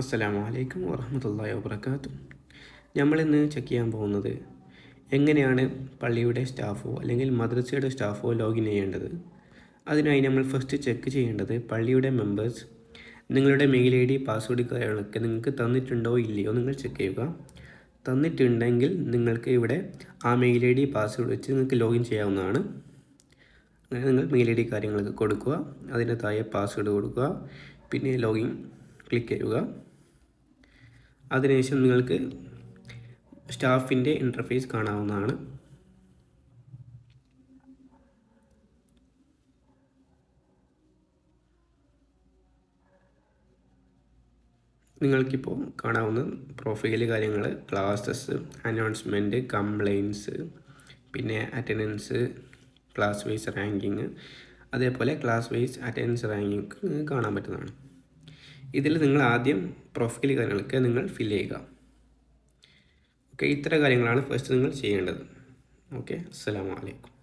അസ്സലാമു അലൈക്കും വറഹ്മത്തുള്ളാഹി വബറകാതുഹു. നമ്മളിന്ന് ചെക്ക് ചെയ്യാൻ പോകുന്നത് എങ്ങനെയാണ് പള്ളിയുടെ സ്റ്റാഫോ അല്ലെങ്കിൽ മദ്രസയുടെ സ്റ്റാഫോ ലോഗിൻ ചെയ്യേണ്ടത്. അതിനായി നമ്മൾ ഫസ്റ്റ് ചെക്ക് ചെയ്യേണ്ടത് പള്ളിയുടെ മെമ്പേഴ്സ് നിങ്ങളുടെ മെയിൽ ഐ ഡി പാസ്വേഡ് കാര്യങ്ങളൊക്കെ നിങ്ങൾക്ക് തന്നിട്ടുണ്ടോ ഇല്ലയോ നിങ്ങൾ ചെക്ക് ചെയ്യുക. തന്നിട്ടുണ്ടെങ്കിൽ നിങ്ങൾക്ക് ഇവിടെ ആ മെയിൽ ഐ ഡി പാസ്വേഡ് വെച്ച് നിങ്ങൾക്ക് ലോഗിൻ ചെയ്യാവുന്നതാണ്. അങ്ങനെ നിങ്ങൾ മെയിൽ ഐ ഡി കാര്യങ്ങളൊക്കെ കൊടുക്കുക, അതിൻ്റെ താഴെ പാസ്വേഡ് കൊടുക്കുക, പിന്നെ ലോഗിൻ ക്ലിക്ക് ചെയ്യുക. അതിനുശേഷം നിങ്ങൾക്ക് സ്റ്റാഫിൻ്റെ ഇൻ്റർഫേസ് കാണാവുന്നതാണ്. നിങ്ങൾക്കിപ്പോൾ കാണാവുന്ന പ്രൊഫൈല് കാര്യങ്ങൾ, ക്ലാസ്സസ്, അനൗൺസ്മെൻറ്റ്, കംപ്ലയിൻസ്, പിന്നെ അറ്റൻഡൻസ്, ക്ലാസ് വൈസ് റാങ്കിങ്, അതേപോലെ ക്ലാസ് വൈസ് അറ്റൻഡൻസ് റാങ്കിങ് കാണാൻ പറ്റുന്നതാണ്. ഇതിൽ നിങ്ങൾ ആദ്യം പ്രൊഫൈൽ കാര്യങ്ങളൊക്കെ നിങ്ങൾ ഫില്ല് ചെയ്യുക. ഓക്കെ, ഇത്ര കാര്യങ്ങളാണ് ഫസ്റ്റ് നിങ്ങൾ ചെയ്യേണ്ടത്. ഓക്കെ, അസ്സലാമു അലൈക്കും.